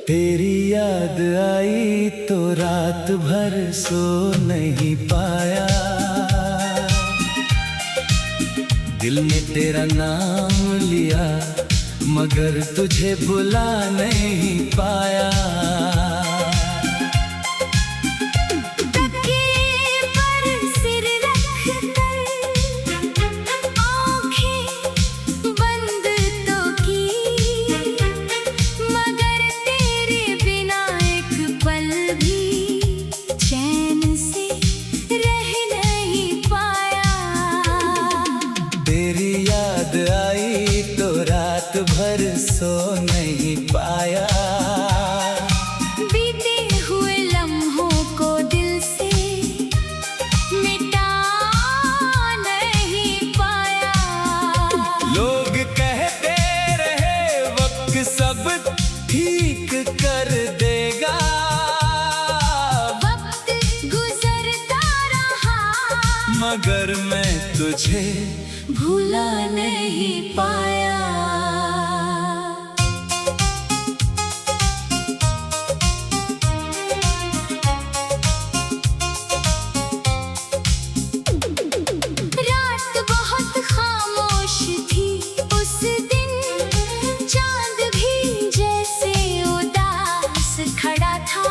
तेरी याद आई तो रात भर सो नहीं पाया। दिल ने तेरा नाम लिया मगर तुझे बुला नहीं पाया। आई तो रात भर सो नहीं पाया। बीते हुए लम्हों को दिल से मिटा नहीं पाया। लोग कहते रहे वक्त सब ठीक कर देगा। वक्त गुजरता रहा मगर मैं तुझे भूला नहीं पाया। रात बहुत खामोश थी उस दिन, चांद भी जैसे उदास खड़ा था।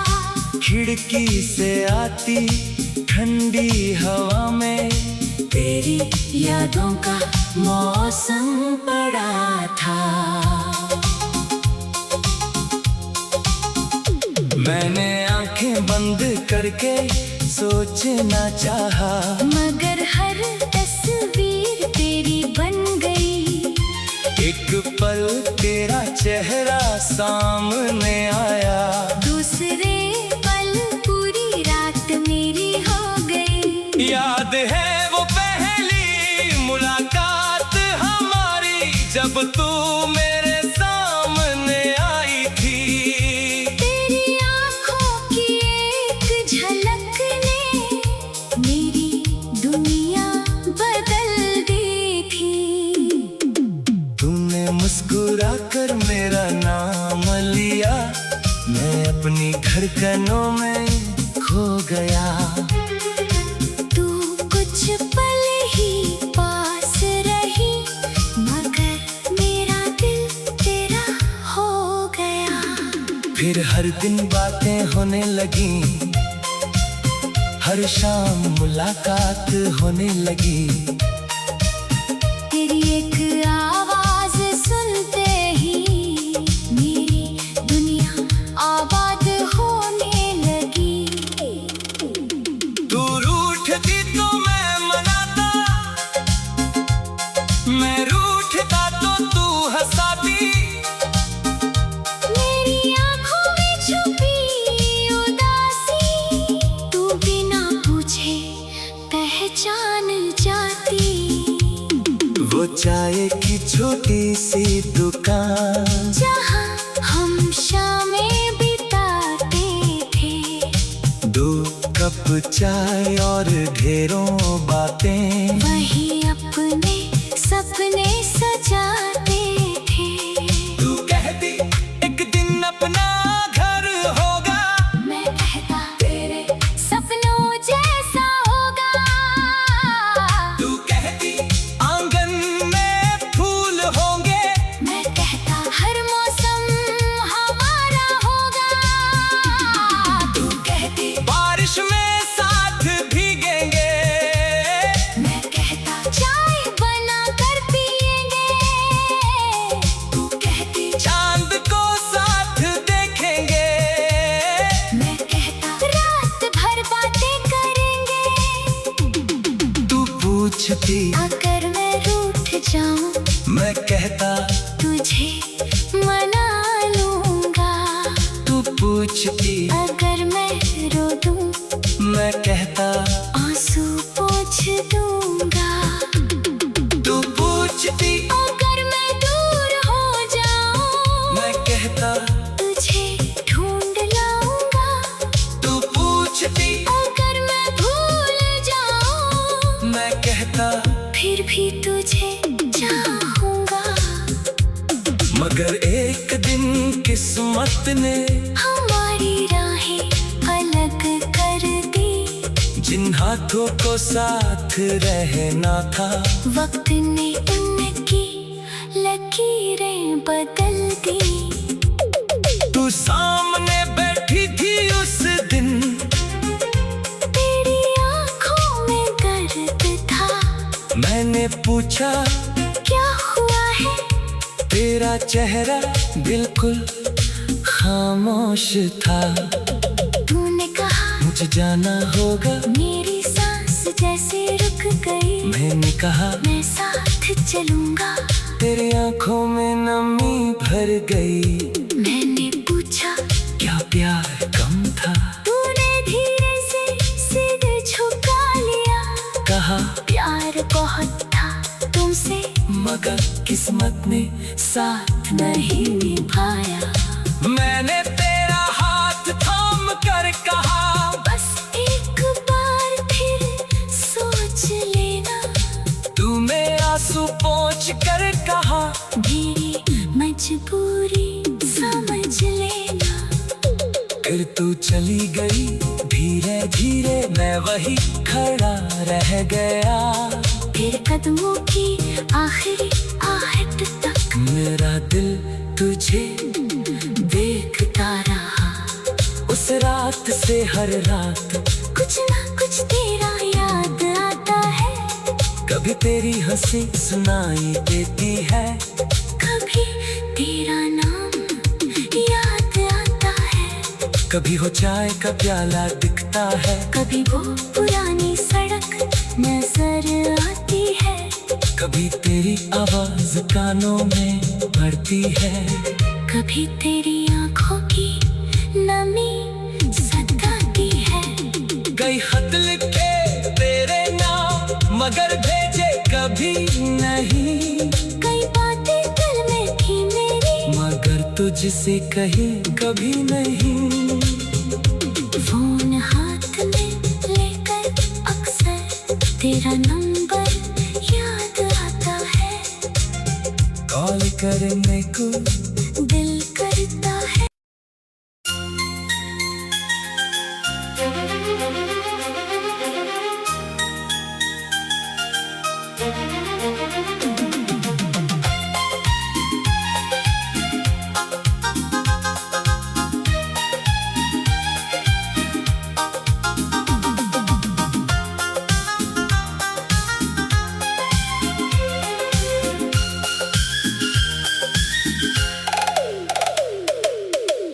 खिड़की से आती ठंडी हवा में तेरी यादों का मौसम पड़ा था। मैंने आंखें बंद करके सोचना चाहा, मगर हर तस्वीर तेरी बन गई। एक पल तेरा चेहरा सामने आया। दूसरे पल पूरी रात मेरी हो गई। याद है मुलाकात हमारी जब तू मेरे सामने आई थी। तेरी आँखों की एक झलक ने मेरी दुनिया बदल दी थी। तूने मुस्कुरा कर मेरा नाम लिया, मैं अपनी धड़कनों में खो गया। तू कुछ पल ही पास रही मगर मेरा दिल तेरा हो गया। फिर हर दिन बातें होने लगी, हर शाम मुलाकात होने लगी। तेरी एक आवाज सुनते ही मेरी दुनिया आबाद होने लगी। तू रूठती तो मैं मनाता, मैं रूठता तो तू हंसाती। मेरी आँखों में छुपी उदासी तू बिना पूछे पहचान जाती। वो चाय की छोटी सी दुकान जहाँ हम शामें बिताते थे। 2 कप चाय और ढेरों बातें, वही अपने सपने सजाते थे। तू कहती एक दिन अपना घर होगा, मैं कहता तेरे सपनों जैसा होगा। तू कहती आंगन में फूल होंगे, मैं कहता हर मौसम हमारा होगा। तू कहती बारिश में साथ भीगेंगे, मैं कहता चाय बना कर पिएंगे। तू कहती चांद को साथ देखेंगे। मैं कहता रात भर बातें करेंगे। तू पूछती अगर मैं रूठ जाऊं मैं कहता तुझे मना लूंगा। तू पूछती अगर मैं रो दूं मैं कहता आंसू पोंछ दूंगा। तू पूछती अगर मैं दूर हो जाऊं मैं कहता तुझे ढूंढ लाऊंगा। तू पूछती अगर मैं भूल जाऊं मैं कहता फिर भी तुझे चाहूंगा। मगर एक दिन किस्मत ने हमारी राहें अलग कर दी। जिन हाथों को साथ रहना था, वक्त ने उनकी लकीरें बदल दी। तू सामने बैठी थी उस दिन, तेरी आंखों में दर्द था। मैंने पूछा क्या हुआ है? तेरा चेहरा बिल्कुल खामोश था। तूने कहा मुझे जाना होगा, मेरी सांस जैसे रुक गई। मैंने कहा मैं साथ चलूंगा। तेरी आंखों में नमी भर गई। मैंने पूछा क्या प्यार कम था? तूने धीरे से सिर झुका लिया। कहा प्यार बहुत था तुमसे, मगर किस्मत ने साथ नहीं निभाया। मैंने तेरा हाथ थाम कर कहा, बस एक बार फिर सोच लेना। तू में आंसू पोंछ कर कहा, मेरी मजबूरी समझ लेना। फिर तू चली गई धीरे धीरे, मैं वही खड़ा रह गया। फिर कदमों की आखिरी आहट तक मेरा दिल तुझे देखता रहा। उस रात से हर रात कुछ ना कुछ तेरा याद आता है। कभी तेरी हंसी सुनाई देती है, कभी तेरा नाम याद आता है। कभी हो चाय का प्याला दिखता है, कभी वो पुरानी सड़क नजर आती है। कभी तेरी आवाज कानों में पड़ती है, कभी तेरी आंखों की नमी सताती है। कई खत लिखे तेरे नाम, मगर भेजे कभी नहीं। कई बातें दिल में थी मेरी, मगर तुझसे कही कभी नहीं। फोन हाथ में लेकर अक्सर तेरा नंबर याद आता है। कॉल करने को दिल करता है।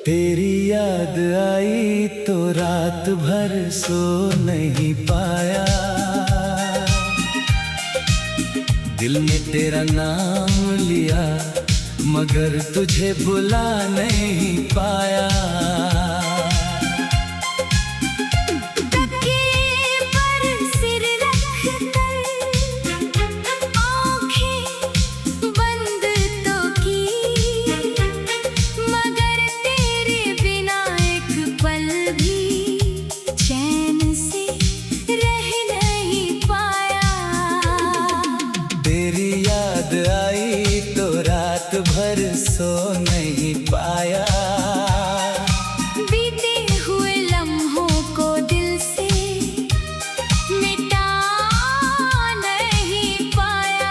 तेरी याद आई तो रात भर सो नहीं पाया। दिल ने तेरा नाम लिया, मगर तुझे बुला नहीं पाया। तकिए पर सिर रखकर आँखें बंद तो की, मगर तेरे बिना एक पल भी चैन से रह नहीं पाया। तेरी याद आई तो रात भर सो नहीं पाया। बीते हुए लम्हों को दिल से मिटा नहीं पाया।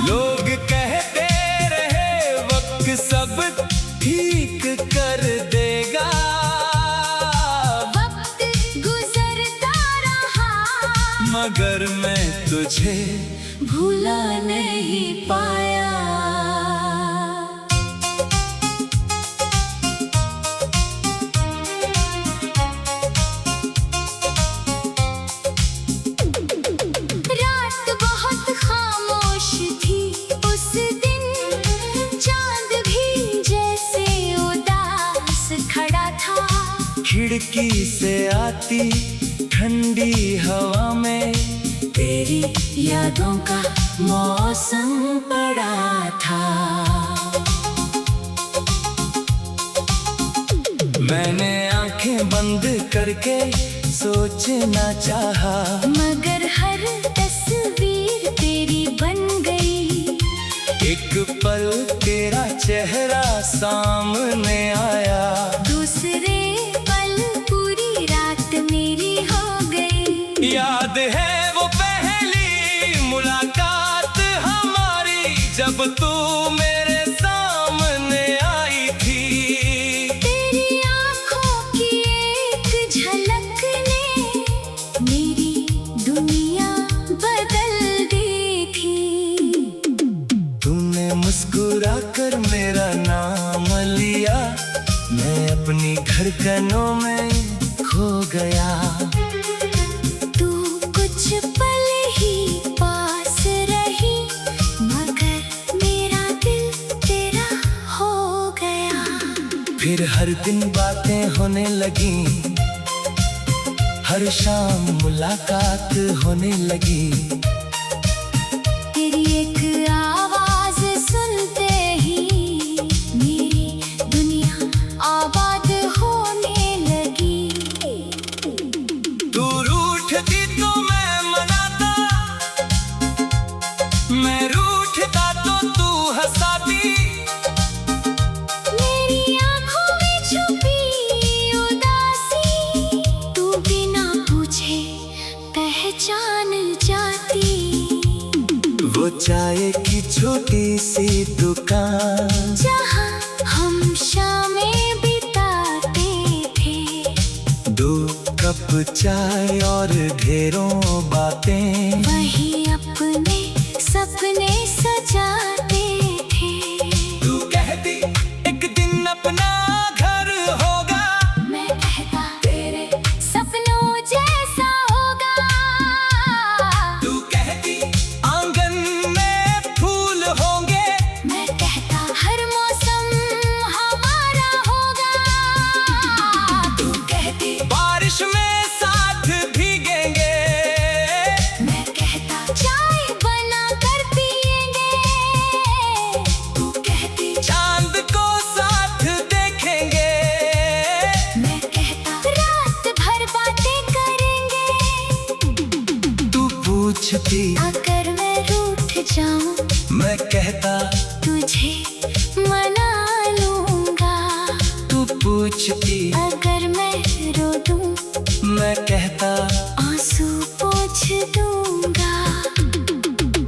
लोग कहते रहे वक्त सब ठीक कर देगा, वक्त गुजरता रहा, मगर मैं तुझे भूला नहीं पाया। रात बहुत खामोश थी उस दिन, चांद भी जैसे उदास खड़ा था। खिड़की से आती ठंडी हवा में तेरी यादों का मौसम पड़ा था। मैंने आंखें बंद करके सोचना चाहा, मगर हर तस्वीर तेरी बन गई। एक पल तेरा चेहरा सामने आया, दूसरे पल पूरी रात मेरी हो गई। याद है वो पहली मुलाकात हमारी, जब तू मेरे सामने आई थी। तेरी आंखों की एक झलक ने मेरी दुनिया बदल दी थी। तूने मुस्कुरा कर मेरा नाम लिया, मैं अपनी धड़कनों में खो गया। तू कुछ पल ही पास रही, मगर मेरा दिल तेरा हो गया। फिर हर दिन बातें होने लगी, हर शाम मुलाकात होने लगी। तेरी एक आवाज सुनते ही मेरी दुनिया आबाद होने लगी। तू रूठती तो मैं मनाता, मैं रूठता तो तू हंसाती। मेरी आंखों में छुपी उदासी तू बिना पूछे पहचान जाती। वो चाय की छोटी सी दुकान, जहाँ हम शामें बिताते थे, 2 कप चाय और ढेरों बातें। वही अपने सपने सजाते थे। तू कहती एक दिन अपना घर होगा, मैं कहता तेरे सपनों जैसा होगा। तू कहती आंगन में फूल होंगे, मैं कहता हर मौसम हमारा होगा। तू कहती बारिश में साथ भीगेंगे, मैं कहता चाय बना कर पिएंगे। तू कहती चांद को साथ देखेंगे, मैं कहता रात भर बातें करेंगे। तू पूछती अगर मैं रूठ जाऊं, मैं कहता तुझे मना लूंगा। तू पूछती अगर मैं रो दूं, मैं कहता आंसू पोंछ दूंगा।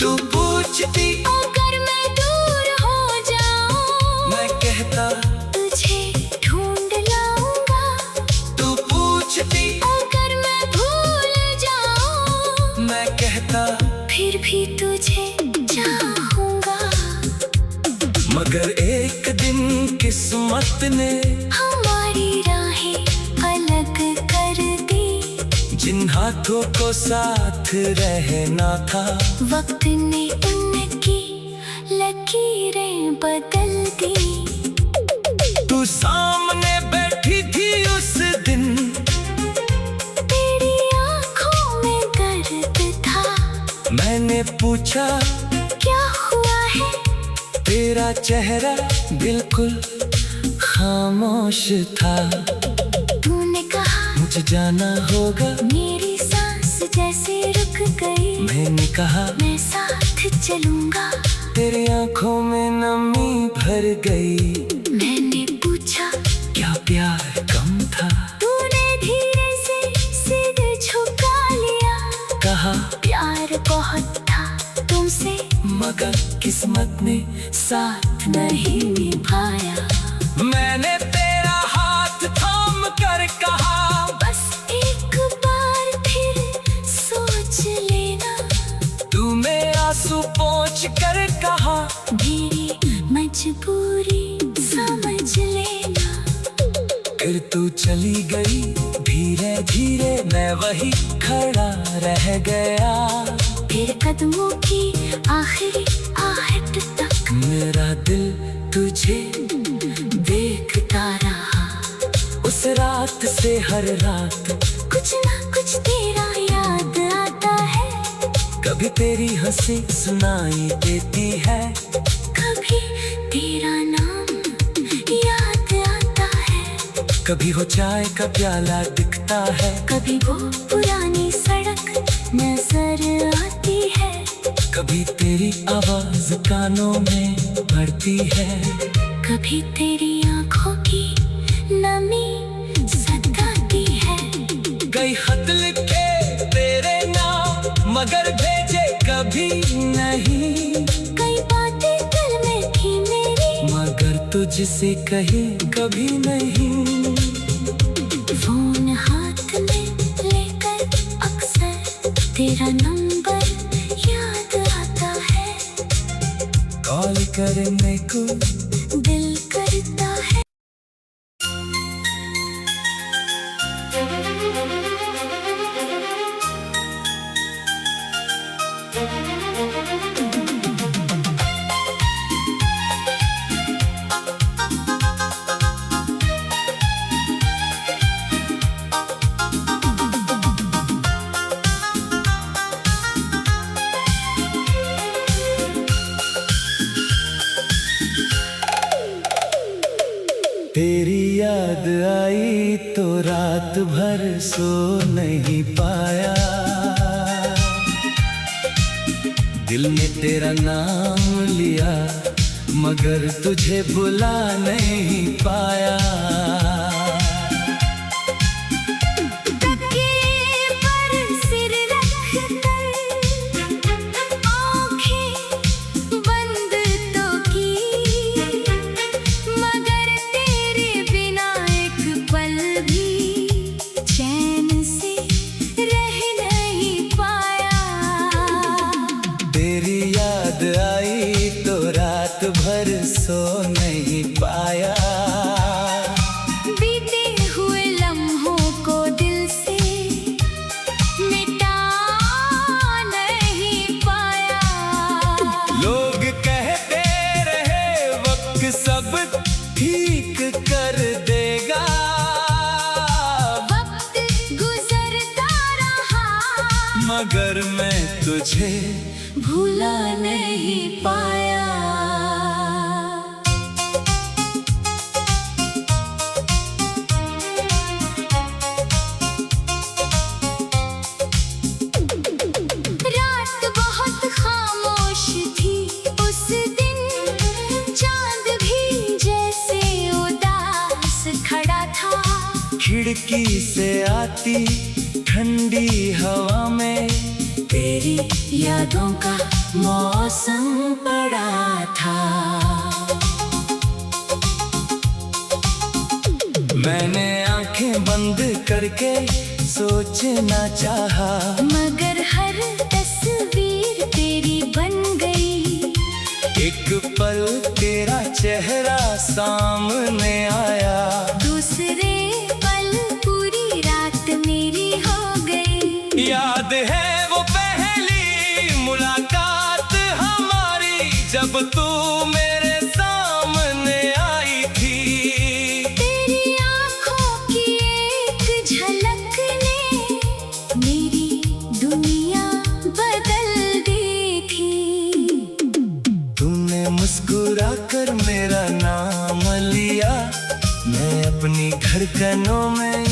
तू पूछती अगर मैं दूर हो जाऊं, मैं कहता तुझे ढूंढ लाऊंगा। तू पूछती अगर मैं भूल जाऊं, मैं कहता फिर भी तुझे चाहूंगा। मगर एक दिन किस्मत ने हमारी राहें अलग कर दी, जिन हाथों को साथ रहना था, वक्त ने उनकी लकीरें बदल दी। तू सामने बैठी थी उस दिन, तेरी आंखों में दर्द था। मैंने पूछा क्या हुआ है? तेरा चेहरा बिल्कुल खामोश था। तूने कहा मुझे जाना होगा, मेरी सांस जैसे रुक गई। मैंने कहा मैं साथ चलूंगा। तेरी आंखों में नमी भर गई। मैंने पूछा क्या प्यार कम था? तूने धीरे से सिर झुका लिया। कहा प्यार बहुत था तुमसे, मगर किस्मत ने साथ नहीं निभाया। मैंने तेरा हाथ थाम कर कहा, बस एक बार फिर सोच लेना। तूने आंसू पोंछ कर कहा, मेरी मजबूरी समझ लेना। फिर तू चली गई, धीरे धीरे मैं वही खड़ा रह गया। फिर कदमों की आखिरी आहट तक मेरा दिल तुझे देखता रहा। उस रात से हर रात कुछ ना कुछ तेरा याद आता है। कभी तेरी हंसी सुनाई देती है, कभी तेरा नाम याद आता है। कभी हो चाय का प्याला दिखता है, कभी वो पुरानी सड़क नजर आती है। कभी तेरी आवाज कानों में भरती है, कभी तेरी आंखों की नमी सताती है। कई खत लिखे तेरे नाम मगर भेजे कभी नहीं, कई बातें दिल में थी मेरी मगर तुझसे कहे कभी नहीं। फोन हाथ में लेकर अक्सर तेरा नंबर याद आता है, कॉल करने को दिल करता है। तेरी याद आई तो रात भर सो नहीं पाया, दिल ने तेरा नाम लिया मगर तुझे बुला नहीं पाया। तकिए पर सिर रखकर आँखें बंद तो की, मगर तेरे बिना एक पल भी चैन से रह नहीं पाया। तेरी याद आई तो रात भर सो नहीं पाया, बीते हुए लम्हों को दिल से मिटा नहीं पाया। लोग कहते रहे वक्त सब ठीक कर देगा, वक्त गुजरता रहा मगर मैं तुझे भूला नहीं पाया। रात बहुत खामोश थी उस दिन, चांद भी जैसे उदास खड़ा था। खिड़की से आती ठंडी हवा में तेरी यादों का मौसम पड़ा था। मैंने आंखें बंद करके सोचना चाहा, मगर हर तस्वीर तेरी बन गई। एक पल तेरा चेहरा सामने आया, दूसरे पल पूरी रात मेरी हो गई। याद है वो पहली मुलाकात हमारी जब तू मेरे सामने आई थी। तेरी आँखों की एक झलक ने मेरी दुनिया बदल दी थी। तूने मुस्कुरा कर मेरा नाम लिया, मैं अपनी धड़कनों में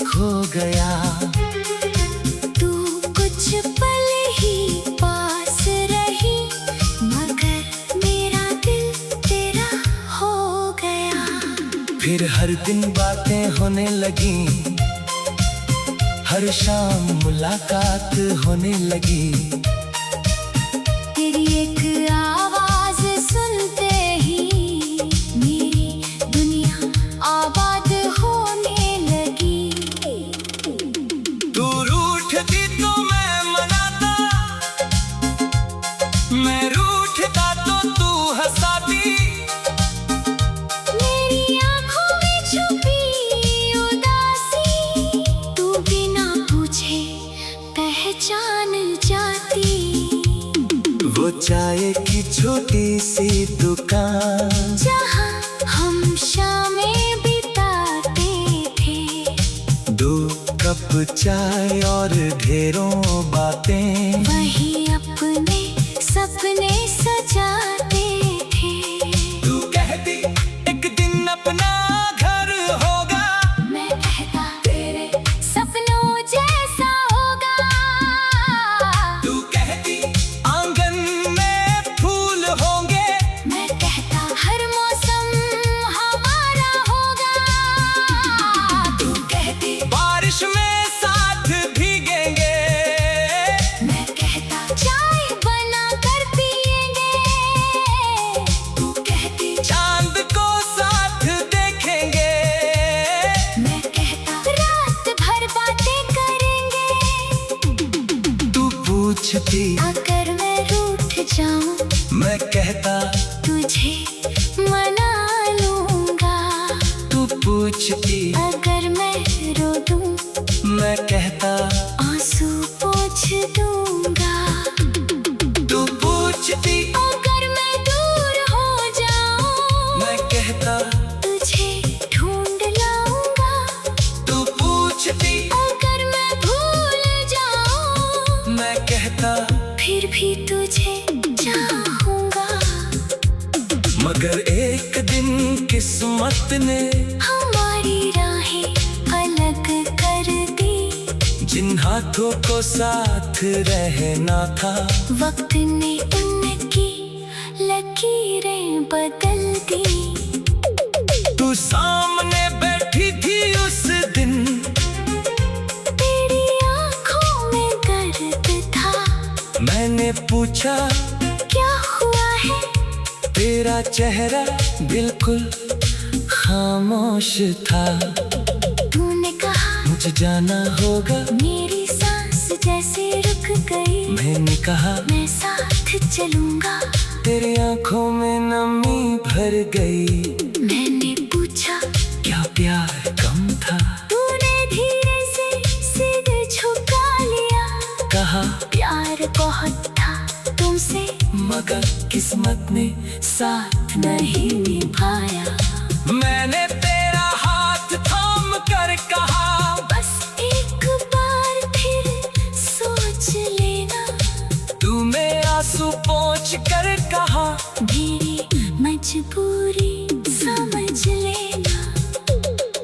खो गया। तू कुछ पल ही पास रही, मगर मेरा दिल तेरा हो गया। फिर हर दिन बातें होने लगी, हर शाम मुलाकात होने लगी। तेरी एक आवाज सुनते ही मेरी दुनिया आबाद होने लगी। तू रूठती तो मैं मनाता, मैं रूठता तो तू हंसाती। मेरी आँखों में छुपी उदासी तू बिना पूछे पहचान जाती। वो चाय की छोटी सी दुकान जहाँ हम शामें बिताते थे, 2 कप चाय और ढेरों बातें, वही अपने सपने सजाते थे। तू कहती एक दिन अपना घर होगा, मैं कहता तेरे सपनों जैसा होगा। तू कहती आंगन पूछती अगर मैं रूठ जाऊं मैं कहता तुझे मना लूंगा। तू पूछती अगर मैं रो दूं मैं कहता आंसू पोंछ दूंगा। तू पूछती अगर मैं दूर हो जाऊं मैं कहता तुझे ढूंढ लाऊंगा। तू पूछती अगर मैं भूल जाऊं मैं कहता फिर भी तुझे चाहूंगा। मगर एक दिन किस्मत ने हमारी राहें अलग कर दी। जिन हाथों को साथ रहना था वक्त ने उनकी लकीरें बदल दी। तू सामने बैठी थी उस दिन तेरी आंखों में दर्द था। मैंने पूछा क्या हुआ है तेरा चेहरा बिल्कुल खामोश था। तूने कहा मुझे जाना होगा मेरी सांस जैसे रुक गई। मैंने कहा मैं साथ चलूंगा। तेरी आंखों में नमी भर गई। मैंने पूछा क्या प्यार कम था तूने धीरे से सिर झुका लिया। कहा प्यार बहुत था तुमसे मगर किस्मत ने साथ नहीं निभाया। मैंने तेरा हाथ थाम कर कहा बस एक बार फिर सोच लेना। तूने आंसू पोंछ कर कहा मेरी मजबूरी समझ लेना।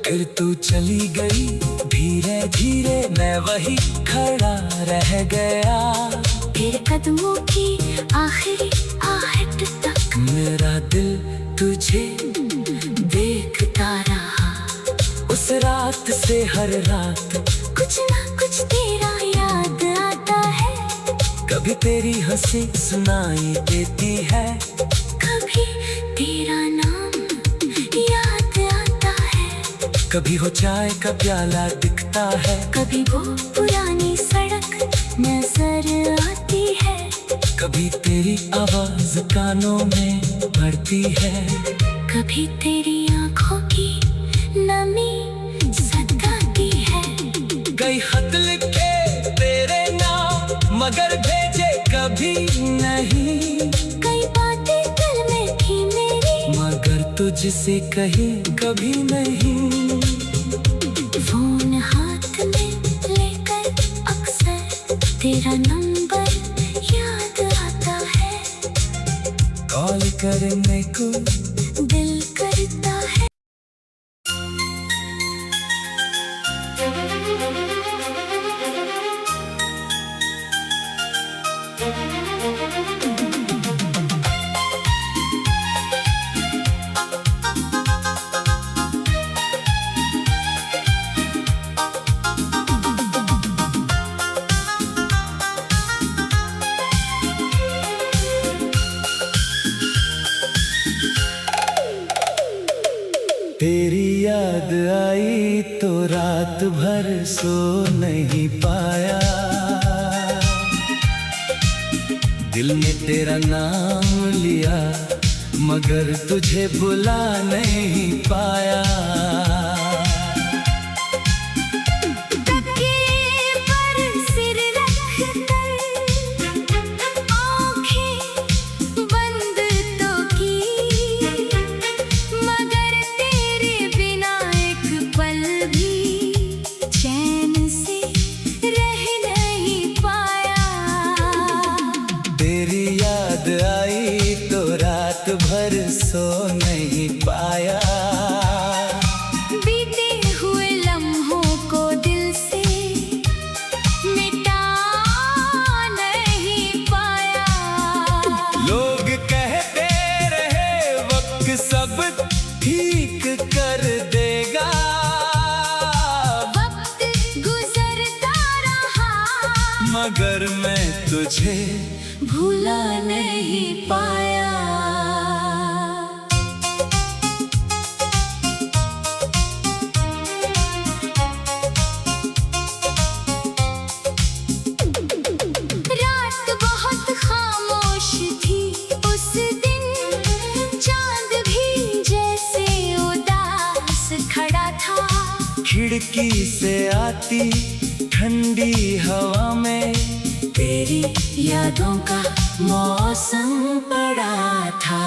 फिर तू चली गई धीरे धीरे मैं वही खड़ा रह गया। फिर कदमों की आखिरी आहट तक मेरा दिल तुझे देखता रहा। उस रात से हर रात कुछ ना कुछ तेरा याद आता है। कभी तेरी हंसी सुनाई देती है कभी तेरा नाम याद आता है। कभी हो चाय का प्याला दिखता है कभी वो पुरानी सड़क नजर आती है। कभी तेरी आवाज कानों में पड़ती है कभी तेरी आंखों की नमी सताती है। कई खत लिखे तेरे नाम मगर भेजे कभी नहीं। कई बातें दिल में थी मेरी मगर तुझसे कही कभी नहीं। फोन हाथ में लेकर अक्सर तेरा नंबर याद आता है। कॉल करने को दिल करता है। तेरी याद आई तो रात भर सो नहीं पाया। दिल ने तेरा नाम लिया मगर तुझे बुला नहीं पाया। तकिए पर सिर रखकर आँखें बंद तो की मगर तेरे बिना एक पल भी चैन से रह नहीं पाया। तेरी याद आई तो रात भर सो नहीं पाया। बीते हुए लम्हों को दिल से मिटा नहीं पाया। लोग कहते रहे वक्त सब ठीक कर देगा। वक्त गुजरता रहा मगर मैं तुझे भूला नहीं पाया। रात खिड़की से आती ठंडी हवा में तेरी यादों का मौसम पड़ा था।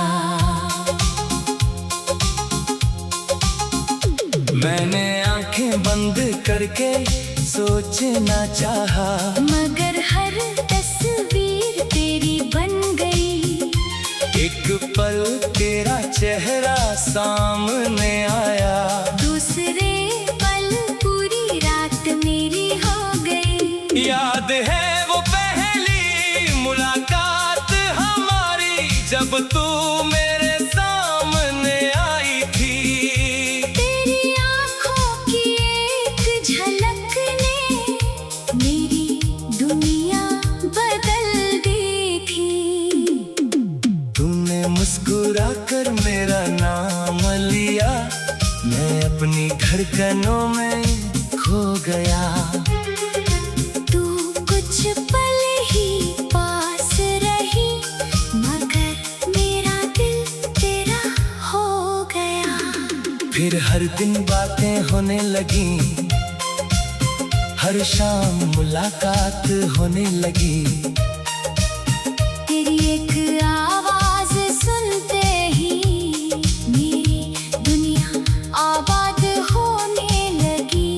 मैंने आंखें बंद करके सोचना चाहा, मगर हर तस्वीर तेरी बन गई। एक पल तेरा चेहरा सामने आया, दूसरे पल पूरी रात मेरी हो गई। याद है वो पहली मुलाकात हमारी, जब तू मेरे सामने आई थी। तेरी आंखों की एक झलक ने मेरी दुनिया बदल दी थी। तूने मुस्कुरा कर मेरा नाम लिया, मैं अपनी धड़कनों में खो गया। तू कुछ पल ही पास रही, मगर मेरा दिल तेरा हो गया। फिर हर दिन बातें होने लगी, हर शाम मुलाकात होने लगी। तेरी एक आवाज सुनते ही मेरी दुनिया आबाद होने लगी।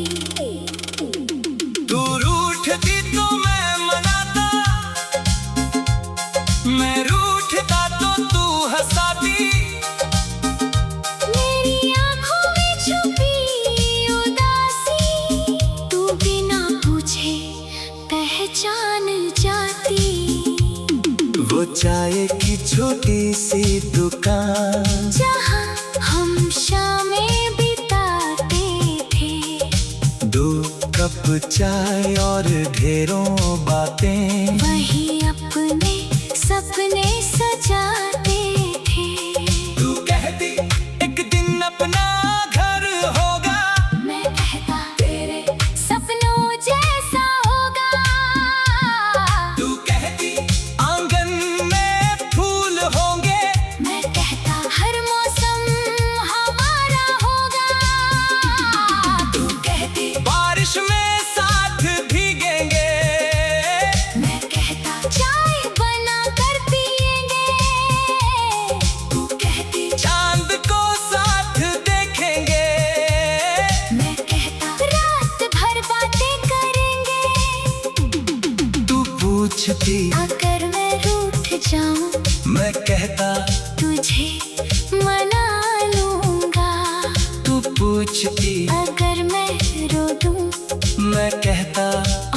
तू रूठती तो मैं मनाता, मैं रूठता तो तू हंसाती। मेरी आंखों में छुपी उदासी तू बिना पूछे पहचान जाती। वो चाय की छोटी सी दुकान, जहाँ हम शामें बिताते थे, 2 कप चाय और ढेरों बातें, वही अपने सपने सजाते थे। तू कहती एक दिन अपना घर होगा, मैं कहता तेरे सपनों जैसा होगा। तू कहती आंगन में फूल होंगे, मैं कहता हर मौसम हमारा होगा। तू कहती बारिश में साथ भीगेंगे, मैं कहता चाय बना कर पिएंगे। तू कहती चांद को साथ देखेंगे, मैं कहता रात भर बातें करेंगे। तू पूछती अगर मैं रूठ जाऊं, मैं कहता तुझे मना लूंगा। तू पूछती अगर मैं रो दूं, मैं कहता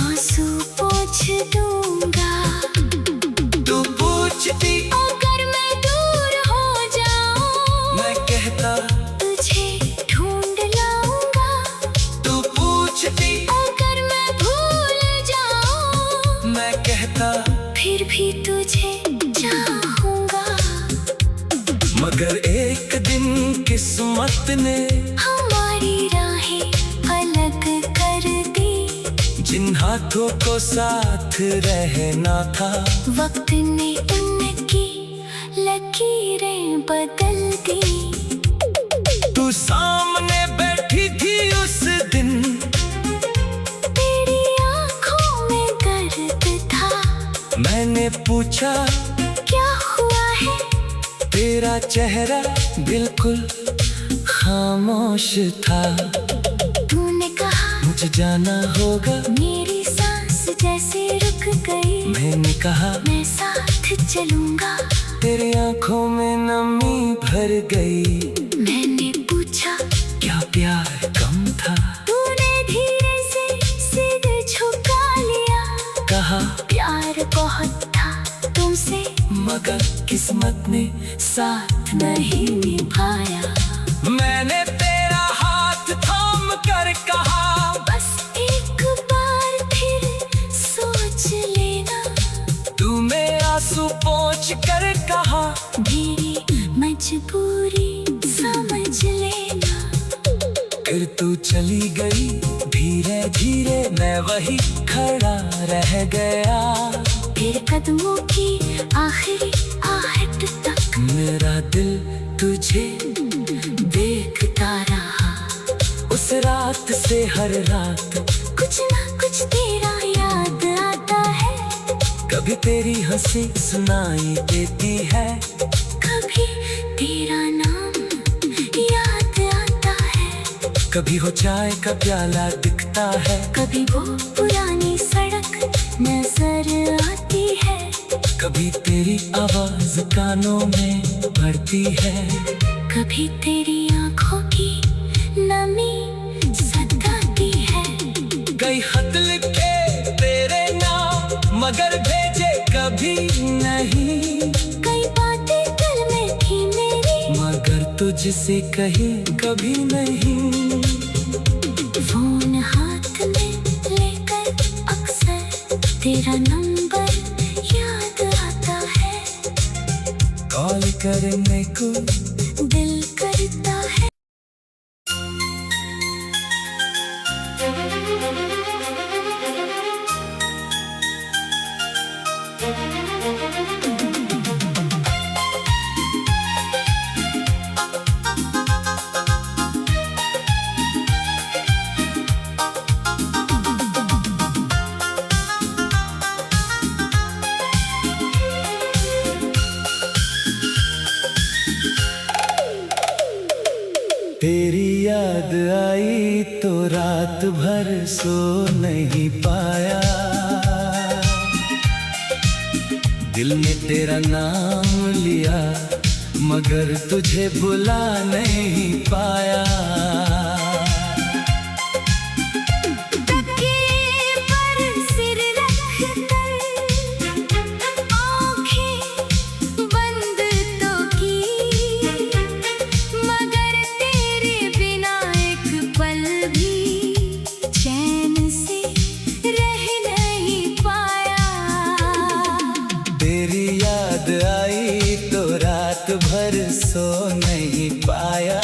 आंसू पोंछ दूंगा। तू पूछती अगर मैं दूर हो जाऊं, मैं कहता तुझे ढूंढ लाऊंगा। तू पूछती अगर मैं भूल जाऊं, मैं कहता फिर भी तुझे चाहूंगा। मगर एक दिन किस्मत ने हमारी राहें अलग कर दी, जिन हाथों को साथ रहना था, वक्त ने उनकी लकीरें बदल दी। तू सामने बैठी थी उस दिन, तेरी आंखों में दर्द था। मैंने पूछा क्या हुआ है? तेरा चेहरा बिल्कुल खामोश था। तूने कहा मुझे जाना होगा, मेरी सांस जैसे रुक गई। मैंने कहा मैं साथ चलूंगा। तेरी आंखों में नमी भर गई। मैंने पूछा क्या प्यार कम था? तूने धीरे से सिर झुका लिया। कहा प्यार बहुत था तुमसे, मगर किस्मत ने साथ नहीं निभाया। मैंने तेरा हाथ थाम कर कहा, बस एक बार फिर सोच लेना। तू मेरा आंसू पोंछ कर कहा, मेरी मजबूरी समझ लेना। फिर तू चली गई, धीरे धीरे मैं वही खड़ा रह गया। फिर कदमों की आखिरी आहट तक मेरा दिल तुझे देखता रहा। उस इस रात से हर रात कुछ ना कुछ तेरा याद आता है। कभी तेरी हंसी सुनाई देती है, कभी तेरा नाम याद आता है। कभी हो चाय का प्याला दिखता है, कभी वो पुरानी सड़क नजर आती है। कभी तेरी आवाज कानों में भरती है, कभी तेरी आंखों की नमी सताती है। कई खत लिखे तेरे नाम मगर भेजे कभी नहीं, कई बातें दिल में थी मेरी मगर तुझसे कही कभी नहीं। फोन हाथ में लेकर अक्सर तेरा नंबर याद आता है। कॉल करने को दिल करता है। तेरी याद आई तो रात भर सो नहीं पाया, दिल ने तेरा नाम लिया मगर तुझे बुला नहीं पाया। तकिए पर सिर रखकर आँखें बंद तो की, मगर तेरे बिना एक पल भी चैन से रह नहीं पाया। तेरी याद आई तो रात भर सो नहीं पाया,